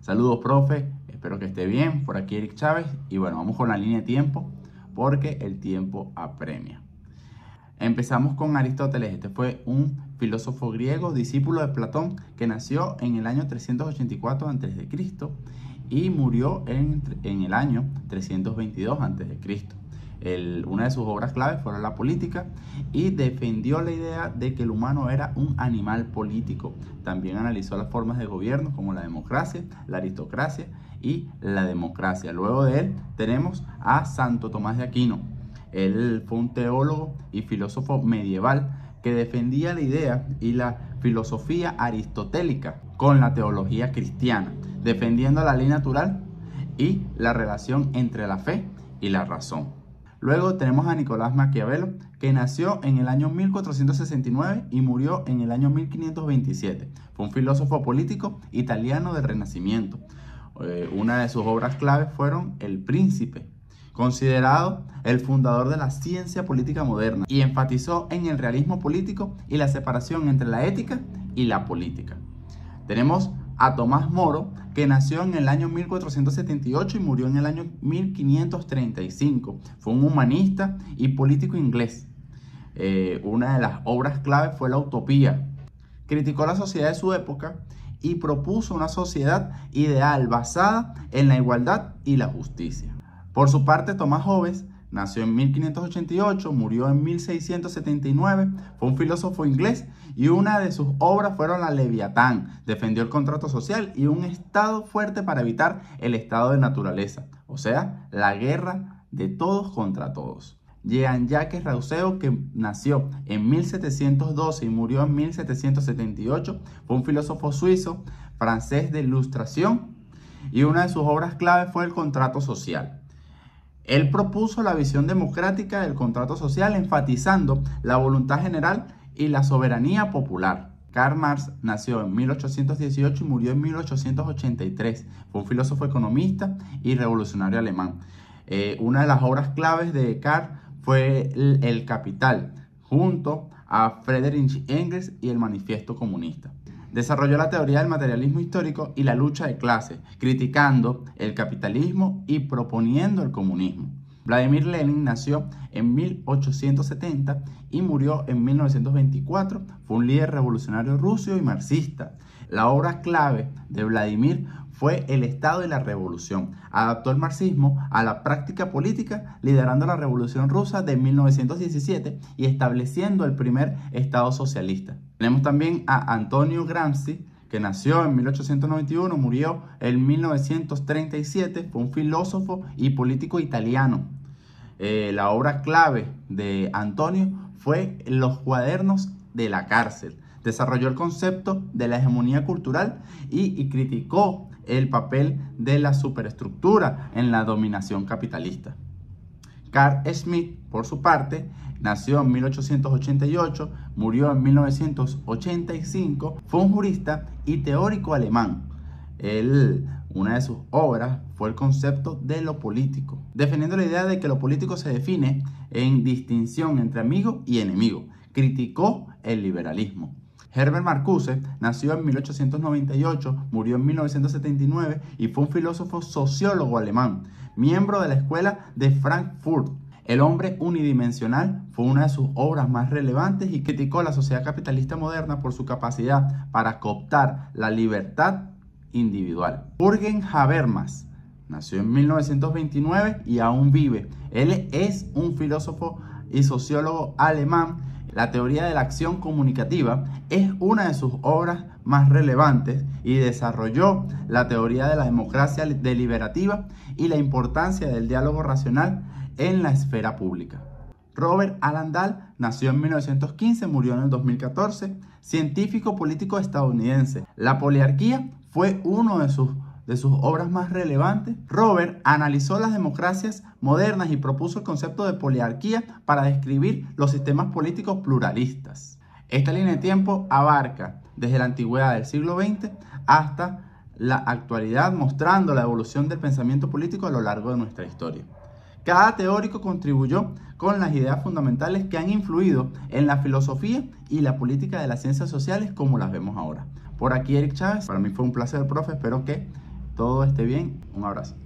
Saludos, profe, espero que esté bien. Por aquí Eric Chávez y bueno, vamos con la línea de tiempo porque el tiempo apremia. Empezamos con Aristóteles. Este fue un filósofo griego, discípulo de Platón, que nació en el año 384 a.C. y murió en el año 322 a.C. Una de sus obras claves fue la política y defendió la idea de que el humano era un animal político. También analizó las formas de gobierno como la democracia, la aristocracia y la democracia. Luego de él tenemos a Santo Tomás de Aquino. Él fue un teólogo y filósofo medieval que defendía la idea y la filosofía aristotélica con la teología cristiana, defendiendo la ley natural y la relación entre la fe y la razón. Luego tenemos a Nicolás Maquiavelo, que nació en el año 1469 y murió en el año 1527. Fue un filósofo político italiano del Renacimiento. Una de sus obras claves fueron El Príncipe, considerado el fundador de la ciencia política moderna, y enfatizó en el realismo político y la separación entre la ética y la política. Tenemos a Tomás Moro, que nació en el año 1478 y murió en el año 1535. Fue un humanista y político inglés. Una de las obras claves fue La Utopía. Criticó la sociedad de su época y propuso una sociedad ideal basada en la igualdad y la justicia. Por su parte, Tomás Hobbes nació en 1588, murió en 1679, fue un filósofo inglés y una de sus obras fueron La Leviatán. Defendió el contrato social y un Estado fuerte para evitar el estado de naturaleza, o sea, la guerra de todos contra todos. Jean-Jacques Rousseau, que nació en 1712 y murió en 1778, fue un filósofo suizo, francés de Ilustración, y una de sus obras clave fue El contrato social. Él propuso la visión democrática del contrato social, enfatizando la voluntad general y la soberanía popular. Karl Marx nació en 1818 y murió en 1883. Fue un filósofo economista y revolucionario alemán. Una de las obras claves de Karl fue El Capital, junto a Friedrich Engels y el Manifiesto Comunista. Desarrolló la teoría del materialismo histórico y la lucha de clases, criticando el capitalismo y proponiendo el comunismo. Vladimir Lenin nació en 1870 y murió en 1924. Fue un líder revolucionario ruso y marxista. La obra clave de Vladimir fue El Estado y la Revolución. Adaptó el marxismo a la práctica política, liderando la Revolución Rusa de 1917 y estableciendo el primer Estado socialista. Tenemos también a Antonio Gramsci, que nació en 1891, murió en 1937, fue un filósofo y político italiano. La obra clave de Antonio fue Los cuadernos de la cárcel. Desarrolló el concepto de la hegemonía cultural y criticó el papel de la superestructura en la dominación capitalista. Carl Schmitt, por su parte, nació en 1888, murió en 1985, fue un jurista y teórico alemán. Una de sus obras fue El concepto de lo político, defendiendo la idea de que lo político se define en distinción entre amigo y enemigo. Criticó el liberalismo. Herbert Marcuse nació en 1898, murió en 1979 y fue un filósofo sociólogo alemán, miembro de la Escuela de Frankfurt. El hombre unidimensional fue una de sus obras más relevantes y criticó la sociedad capitalista moderna por su capacidad para cooptar la libertad individual. Jürgen Habermas nació en 1929 y aún vive. Él es un filósofo y sociólogo alemán. La teoría de la acción comunicativa es una de sus obras más relevantes y desarrolló la teoría de la democracia deliberativa y la importancia del diálogo racional en la esfera pública. Robert Alan Dahl nació en 1915, murió en el 2014, científico político estadounidense. La poliarquía fue uno de sus obras más relevantes. Robert analizó las democracias modernas y propuso el concepto de poliarquía para describir los sistemas políticos pluralistas. Esta línea de tiempo abarca desde la antigüedad del siglo XX hasta la actualidad, mostrando la evolución del pensamiento político a lo largo de nuestra historia. Cada teórico contribuyó con las ideas fundamentales que han influido en la filosofía y la política de las ciencias sociales como las vemos ahora. Por aquí Eric Chávez, para mí fue un placer, profe, espero que todo esté bien. Un abrazo.